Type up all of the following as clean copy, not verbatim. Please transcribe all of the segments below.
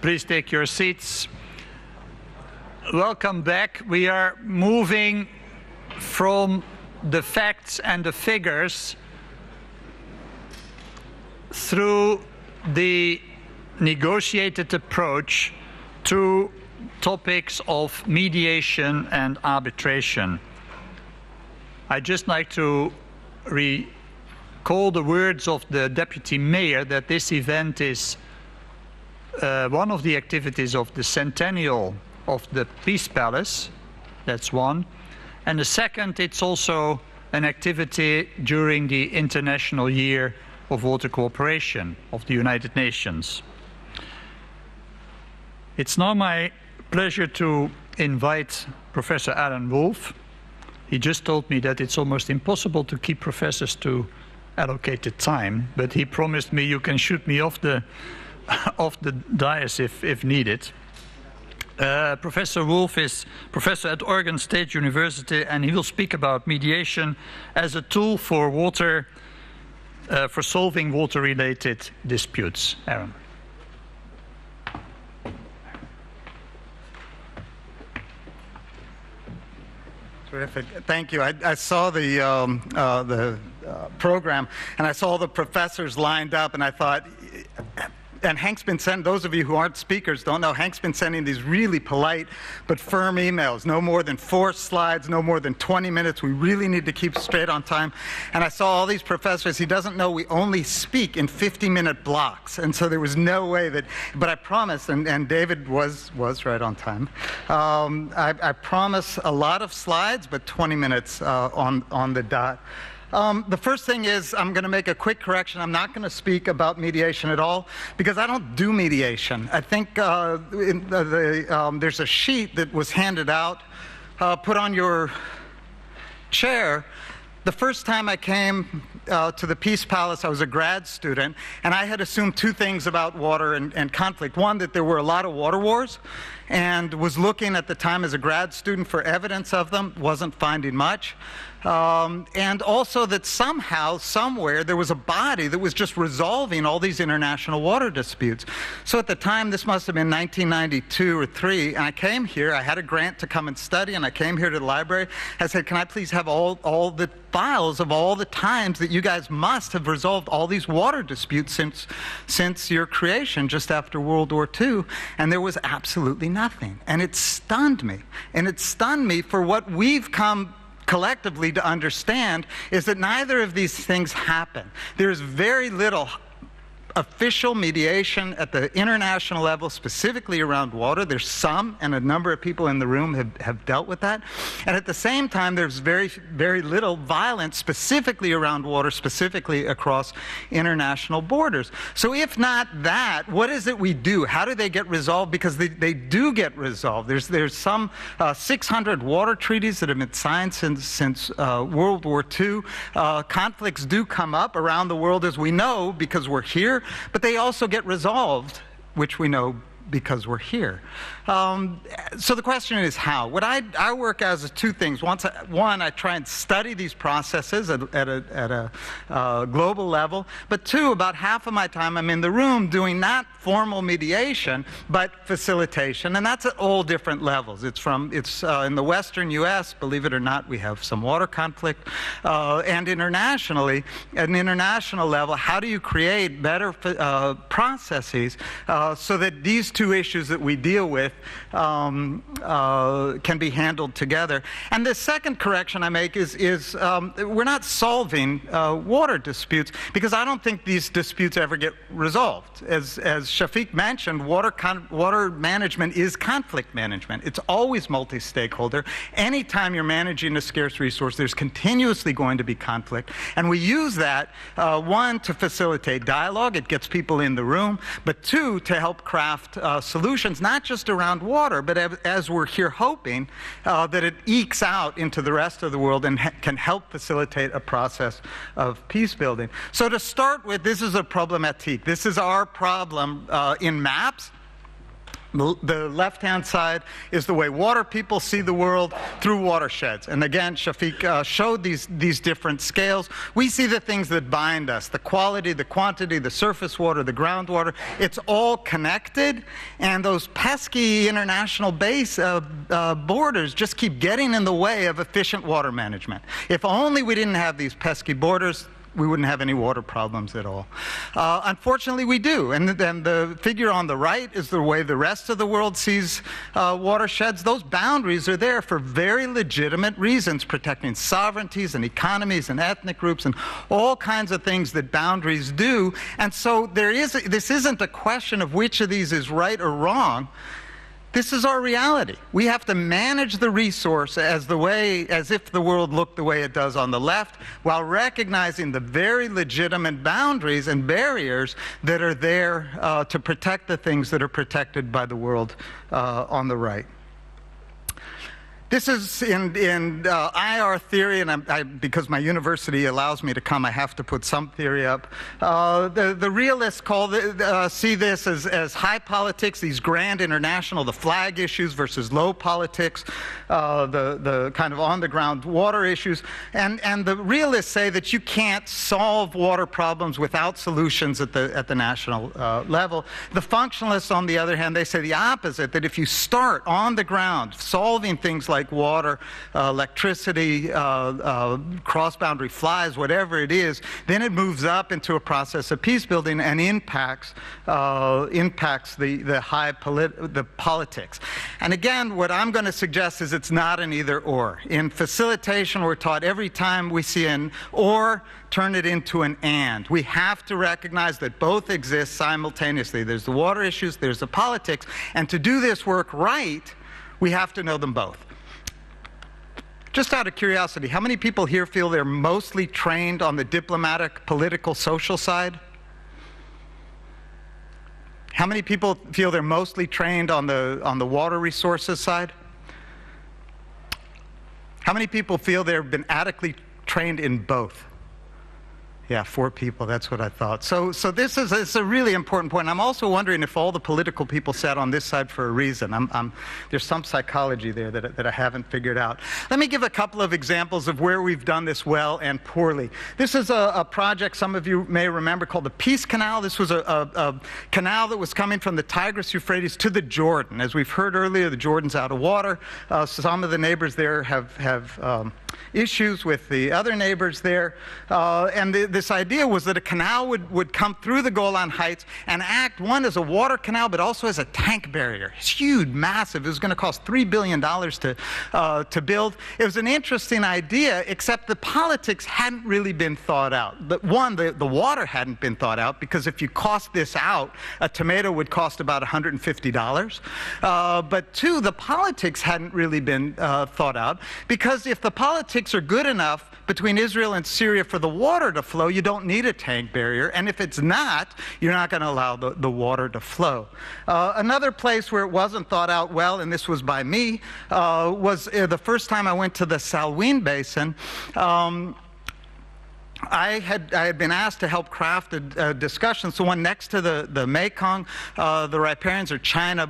Please take your seats. Welcome back. We are moving from the facts and the figures through the negotiated approach to topics of mediation and arbitration. I'd just like to recall the words of the Deputy Mayor that this event is one of the activities of the centennial of the Peace Palace. That's one. And the second, it's also an activity during the International Year of Water Cooperation of the United Nations. It's now my pleasure to invite Professor Alan Wolf. He just told me that it's almost impossible to keep professors to allocated time, but he promised me you can shoot me off the dais if needed. Professor Wolf is professor at Oregon State University, and he will speak about mediation as a tool for for solving water-related disputes. Aaron. Terrific. Thank you. I saw the program, and I saw the professors lined up, and I thought, and Hank's been sending, those of you who aren't speakers don't know, Hank's been sending these really polite but firm emails. No more than 4 slides, no more than 20 minutes. We really need to keep straight on time. And I saw all these professors. He doesn't know we only speak in 50-minute blocks. And so there was no way that, but I promised, and David was right on time. I promise a lot of slides, but 20 minutes on the dot. The first thing is I'm going to make a quick correction. I'm not going to speak about mediation at all because I don't do mediation. I think there's a sheet that was handed out, put on your chair. The first time I came to the Peace Palace, I was a grad student, and I had assumed 2 things about water and conflict. One, that there were a lot of water wars, and was looking at the time as a grad student for evidence of them, wasn't finding much. And also that somehow, somewhere, there was a body that was just resolving all these international water disputes. So at the time, this must have been 1992 or 3, and I came here. I had a grant to come and study, and I came here to the library. I said, can I please have all the files of all the times that you guys must have resolved all these water disputes since your creation just after World War II? And there was absolutely nothing. And it stunned me. And it stunned me for what we've come collectively to understand is that neither of these things happen. There's very little official mediation at the international level, specifically around water. There's some, and a number of people in the room have dealt with that. And at the same time, there's very, very little violence specifically around water, specifically across international borders. So if not that, what is it we do? How do they get resolved? Because they do get resolved. There's some 600 water treaties that have been signed since World War II. Conflicts do come up around the world, as we know, because we're here. But they also get resolved, which we know because we're here. So the question is how? What I work as is 2 things. One, I try and study these processes at a global level. But 2, about half of my time I'm in the room doing not formal mediation, but facilitation. And that's at all different levels. It's in the Western U.S., believe it or not, we have some water conflict. And internationally, at an international level, how do you create better processes so that these 2 issues that we deal with can be handled together? And the second correction I make is we're not solving water disputes, because I don't think these disputes ever get resolved. As Shafiq mentioned, water management is conflict management. It's always multi-stakeholder. Anytime you're managing a scarce resource, there's continuously going to be conflict. And we use that, 1, to facilitate dialogue. It gets people in the room. But 2, to help craft solutions, not just around water, but as we're here hoping, that it ekes out into the rest of the world and can help facilitate a process of peace building. So to start with, this is a problematique. This is our problem in maps. The left-hand side is the way water people see the world through watersheds. And again, Shafiq showed these different scales. We see the things that bind us, the quality, the quantity, the surface water, the groundwater. It's all connected, and those pesky international borders just keep getting in the way of efficient water management. If only we didn't have these pesky borders, we wouldn't have any water problems at all. Unfortunately, we do. And then the figure on the right is the way the rest of the world sees watersheds. Those boundaries are there for very legitimate reasons, protecting sovereignties and economies and ethnic groups and all kinds of things that boundaries do. And so this isn't a question of which of these is right or wrong. This is our reality. We have to manage the resource as if the world looked the way it does on the left, while recognizing the very legitimate boundaries and barriers that are there to protect the things that are protected by the world on the right. This is in IR theory, and because my university allows me to come, I have to put some theory up. The realists see this as high politics, these grand international, the flag issues versus low politics, the kind of on-the-ground water issues. And the realists say that you can't solve water problems without solutions at the national level. The functionalists, on the other hand, they say the opposite, that if you start on the ground solving things like water, electricity, cross-boundary flies, whatever it is, then it moves up into a process of peace building and impacts the politics. And again, what I'm going to suggest is it's not an either-or. In facilitation, we're taught every time we see an or, turn it into an and. We have to recognize that both exist simultaneously. There's the water issues, there's the politics, and to do this work right, we have to know them both. Just out of curiosity, how many people here feel they're mostly trained on the diplomatic, political, social side? How many people feel they're mostly trained on the water resources side? How many people feel they've been adequately trained in both? Yeah, 4 people, that's what I thought. So this is a really important point. I'm also wondering if all the political people sat on this side for a reason. There's some psychology there that I haven't figured out. Let me give a couple of examples of where we've done this well and poorly. This is a project some of you may remember called the Peace Canal. This was a canal that was coming from the Tigris-Euphrates to the Jordan. As we've heard earlier, the Jordan's out of water. Some of the neighbors there have issues with the other neighbors there. And this idea was that a canal would come through the Golan Heights and act, one, as a water canal, but also as a tank barrier. It's huge, massive. It was going to cost $3 billion to build. It was an interesting idea, except the politics hadn't really been thought out. One, the water hadn't been thought out, because if you cost this out, a tomato would cost about $150. But two, the politics hadn't really been thought out, because if the politics are good enough between Israel and Syria for the water to flow, you don't need a tank barrier. And if it's not, you're not going to allow the water to flow. Another place where it wasn't thought out well, and this was by me, was the first time I went to the Salween Basin. I had been asked to help craft a discussion. So one next to the Mekong, the riparians are China,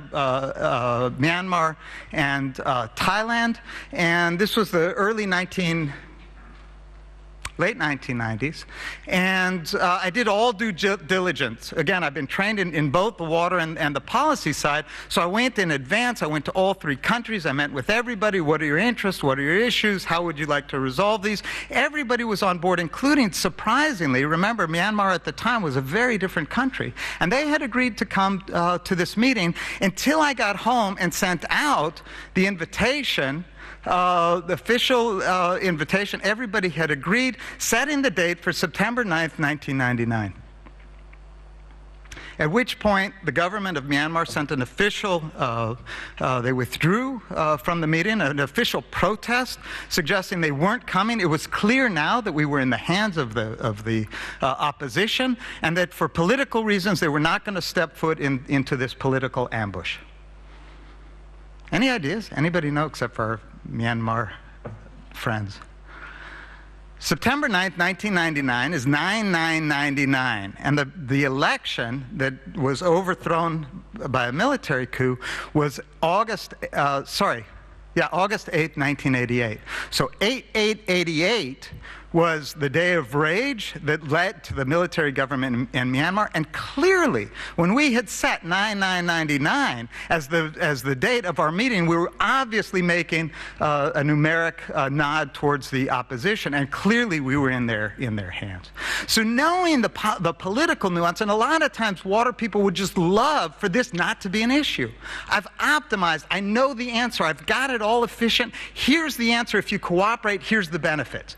Myanmar, and Thailand. And this was the late 1990s, and I did all due diligence. Again, I've been trained in both the water and the policy side, so I went in advance. I went to all 3 countries. I met with everybody. What are your interests? What are your issues? How would you like to resolve these? Everybody was on board, including, surprisingly, remember, Myanmar at the time was a very different country, and they had agreed to come to this meeting until I got home and sent out the invitation. The official invitation, everybody had agreed, setting the date for September 9th, 1999. At which point, the government of Myanmar sent an official, they withdrew from the meeting, an official protest suggesting they weren't coming. It was clear now that we were in the hands of the opposition, and that for political reasons, they were not going to step foot into this political ambush. Any ideas? Anybody know, except for our Myanmar friends? September 9th, 1999 is 9/9/99, and the election that was overthrown by a military coup was August 8th, 1988. So 8/8/88 was the day of rage that led to the military government in Myanmar. And clearly, when we had set 9/9/99 as the date of our meeting, we were obviously making a numeric nod towards the opposition, and clearly we were in their hands. So knowing the political nuance, and a lot of times water people would just love for this not to be an issue. I've optimized, I know the answer, I've got it all efficient, here's the answer, if you cooperate, here's the benefits.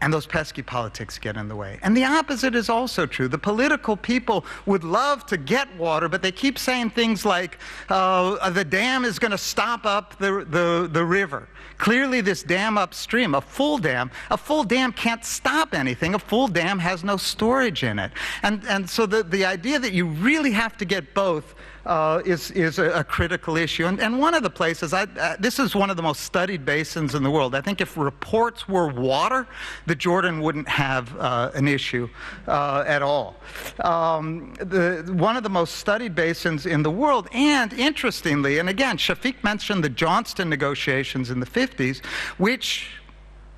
And those pesky politics get in the way. And the opposite is also true. The political people would love to get water, but they keep saying things like, the dam is going to stop up the river. Clearly this dam upstream, a full dam can't stop anything. A full dam has no storage in it. And so the idea that you really have to get both is a critical issue. And one of the places, this is one of the most studied basins in the world. I think if reports were water, the Jordan wouldn't have an issue at all. One of the most studied basins in the world, and interestingly, and again, Shafiq mentioned the Johnston negotiations in the 50s, which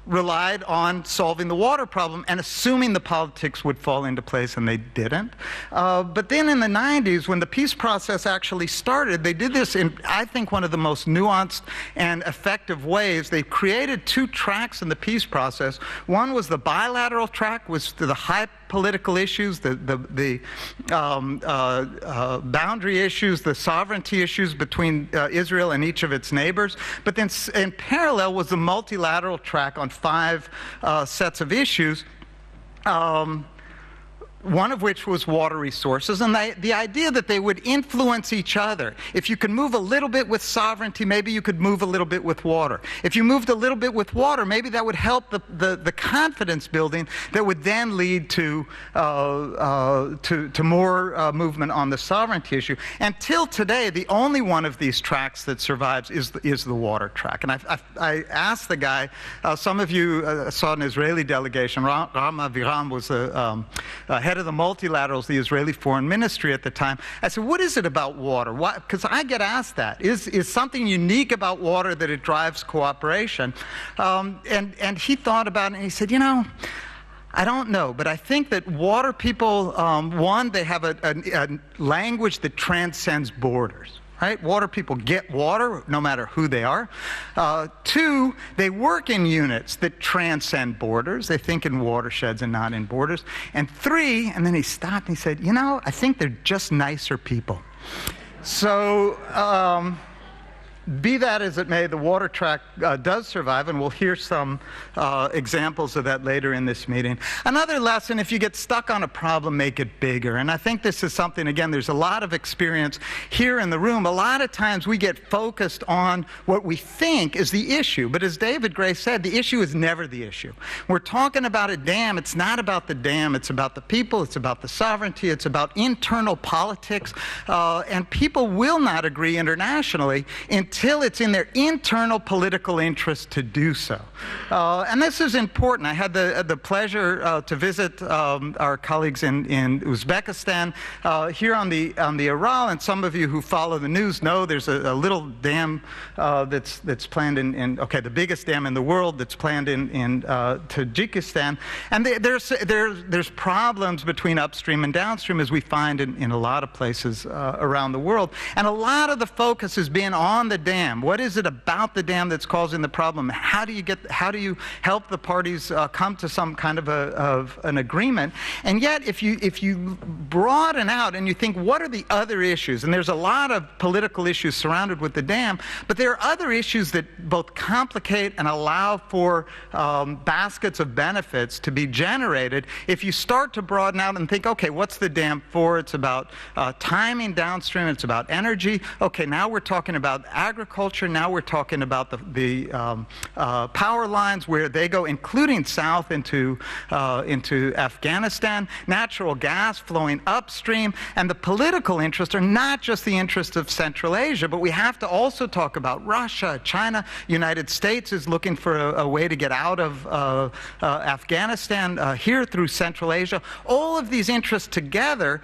relied on solving the water problem and assuming the politics would fall into place, and they didn't. But then in the 90s, when the peace process actually started, they did this in, I think, one of the most nuanced and effective ways. They created two tracks in the peace process. One was the bilateral track, which to the high political issues, the boundary issues, the sovereignty issues between Israel and each of its neighbors. But then in parallel was the multilateral track on 5 sets of issues, one of which was water resources, and the idea that they would influence each other. If you can move a little bit with sovereignty, maybe you could move a little bit with water. If you moved a little bit with water, maybe that would help the confidence building that would then lead to more movement on the sovereignty issue. Until today, the only one of these tracks that survives is the water track. And I asked the guy, some of you saw an Israeli delegation, Rama Viram was the head of the multilaterals, the Israeli Foreign Ministry at the time. I said, what is it about water? Because I get asked that. Is something unique about water that it drives cooperation? And he thought about it and he said, you know, I don't know, but I think that water people, one, they have a language that transcends borders. Right? Water people get water, no matter who they are. 2, they work in units that transcend borders. They think in watersheds and not in borders. And 3, and then he stopped and he said, you know, I think they're just nicer people. So, be that as it may, the water track does survive, and we'll hear some examples of that later in this meeting. Another lesson, if you get stuck on a problem, make it bigger. And I think this is something, again, there's a lot of experience here in the room. A lot of times we get focused on what we think is the issue. But as David Gray said, the issue is never the issue. We're talking about a dam. It's not about the dam. It's about the people. It's about the sovereignty. It's about internal politics. And people will not agree internationally until it's in their internal political interest to do so. And this is important. I had the pleasure to visit our colleagues in Uzbekistan here on the Aral, and some of you who follow the news know there's a little dam that's planned in the biggest dam in the world that's planned in Tajikistan. And there's problems between upstream and downstream, as we find in a lot of places around the world. And a lot of the focus has been on the dam. What is it about the dam that's causing the problem? How do you help the parties come to some kind of an agreement? And yet, if you broaden out and you think, what are the other issues? And there's a lot of political issues surrounded with the dam, but there are other issues that both complicate and allow for baskets of benefits to be generated. If you start to broaden out and think, okay, what's the dam for? It's about timing downstream. It's about energy. Okay, now we're talking about agriculture. agriculture. Now we're talking about the power lines where they go, including south into Afghanistan, natural gas flowing upstream, and the political interests are not just the interests of Central Asia, but we have to also talk about Russia, China. United States is looking for a way to get out of Afghanistan here through Central Asia. All of these interests together,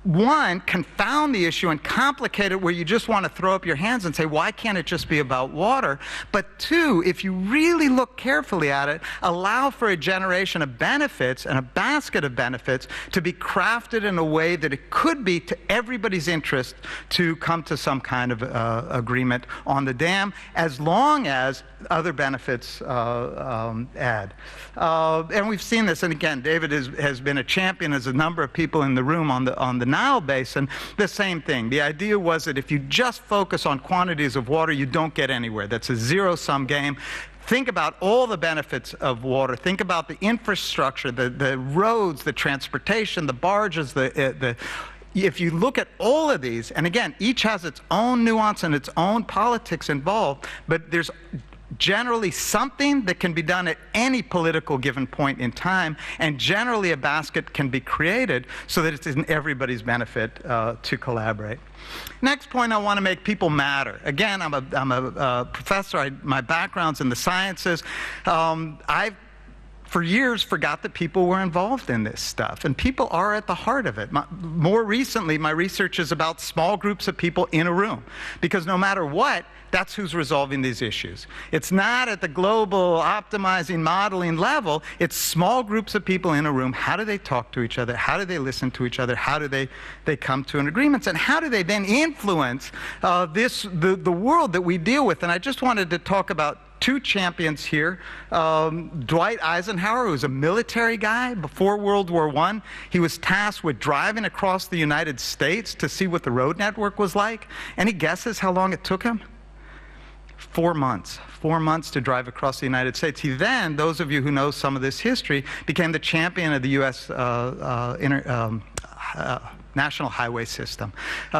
one, confound the issue and complicate it where you just want to throw up your hands and say, why can't it just be about water? But two, if you really look carefully at it, allow for a generation of benefits and a basket of benefits to be crafted in a way that it could be to everybody's interest to come to some kind of agreement on the dam, as long as other benefits add. And we've seen this, and again, David has been a champion, as a number of people in the room on the Nile Basin, the same thing. The idea was that if you just focus on quantities of water, you don't get anywhere. That's a zero-sum game. Think about all the benefits of water. Think about the infrastructure, the roads, the transportation, the barges, if you look at all of these, and again, each has its own nuance and its own politics involved, but there's generally something that can be done at any political given point in time, and generally a basket can be created so that it's in everybody's benefit to collaborate. Next point I want to make: people matter. Again, I'm a professor. My background's in the sciences. I've for years forgot that people were involved in this stuff, and people are at the heart of it. More recently, my research is about small groups of people in a room, because no matter what, that's who's resolving these issues. It's not at the global optimizing modeling level. It's small groups of people in a room. How do they talk to each other? How do they listen to each other? How do they come to an agreement? And how do they then influence the world that we deal with? And I just wanted to talk about two champions here. Dwight Eisenhower, who was a military guy before World War I. He was tasked with driving across the United States to see what the road network was like. Any guesses how long it took him? 4 months. 4 months to drive across the United States. He then, those of you who know some of this history, became the champion of the U.S. National Highway System.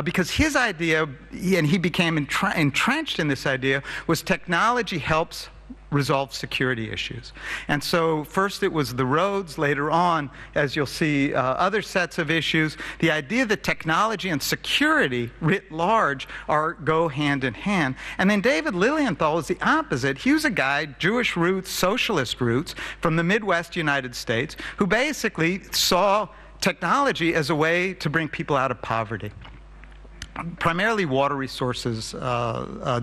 Because his idea, and he became entrenched in this idea, was technology helps resolve security issues. And so first it was the roads, later on, as you'll see, other sets of issues. The idea that technology and security writ large go hand in hand. And then David Lilienthal was the opposite. He was a guy, Jewish roots, socialist roots, from the Midwest United States, who basically saw technology as a way to bring people out of poverty. Primarily water resources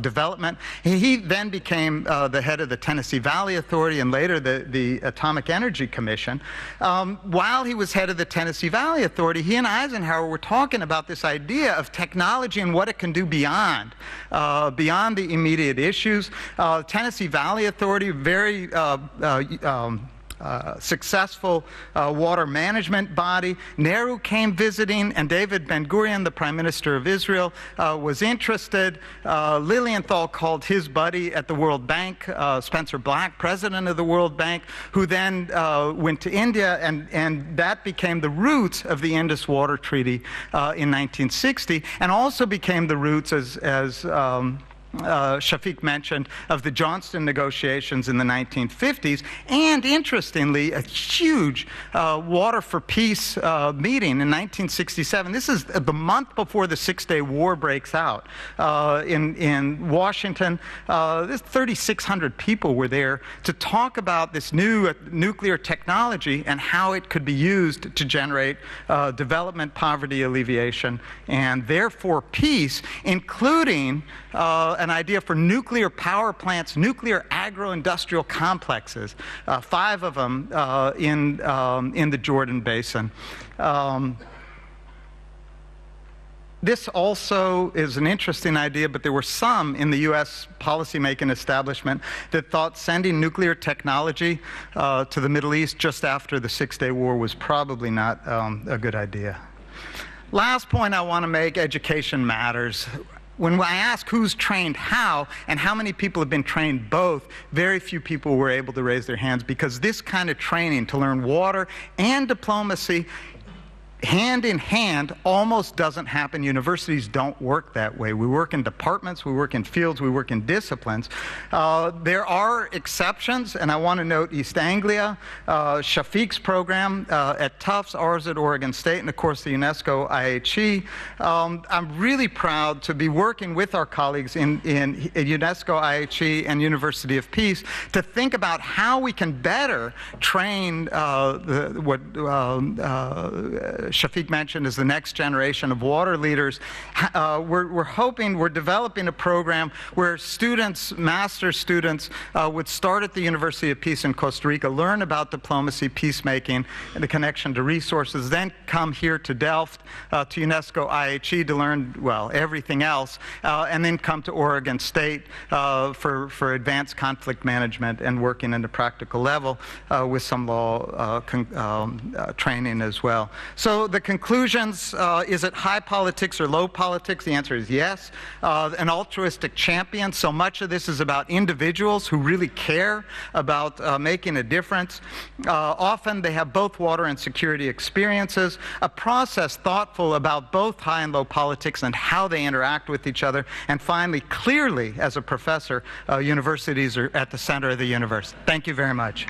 development. He then became the head of the Tennessee Valley Authority and later the Atomic Energy Commission. While he was head of the Tennessee Valley Authority, he and Eisenhower were talking about this idea of technology and what it can do beyond the immediate issues. Tennessee Valley Authority, very successful water management body. Nehru came visiting, and David Ben-Gurion, the Prime Minister of Israel, was interested. Lilienthal called his buddy at the World Bank, Spencer Black, president of the World Bank, who then went to India, and that became the roots of the Indus Water Treaty in 1960, and also became the roots, as Shafiq mentioned, of the Johnston negotiations in the 1950s, and interestingly, a huge Water for Peace meeting in 1967. This is the month before the Six-Day War breaks out in Washington. 3,600 people were there to talk about this new nuclear technology and how it could be used to generate development, poverty alleviation, and therefore peace, including an idea for nuclear power plants, nuclear agro-industrial complexes, 5 of them in the Jordan Basin. This also is an interesting idea, but there were some in the U.S. policymaking establishment that thought sending nuclear technology to the Middle East just after the Six-Day War was probably not a good idea. Last point I want to make: education matters. When I ask who's trained how and how many people have been trained both, very few people were able to raise their hands, because this kind of training to learn water and diplomacy hand in hand almost doesn't happen. Universities don't work that way. We work in departments, we work in fields, we work in disciplines. There are exceptions, and I want to note East Anglia, Shafiq's program at Tufts, ours at Oregon State, and of course the UNESCO IHE. I'm really proud to be working with our colleagues in UNESCO IHE and University of Peace to think about how we can better train what Shafiq mentioned as the next generation of water leaders. We're developing a program where students, master's students, would start at the University of Peace in Costa Rica, learn about diplomacy, peacemaking, and the connection to resources, then come here to Delft, to UNESCO IHE to learn, well, everything else, and then come to Oregon State for advanced conflict management and working at a practical level with some law training as well. So the conclusions, is it high politics or low politics? The answer is yes. An altruistic champion, so much of this is about individuals who really care about making a difference. Often they have both water and security experiences, a process thoughtful about both high and low politics and how they interact with each other, and finally, clearly, as a professor, universities are at the center of the universe. Thank you very much.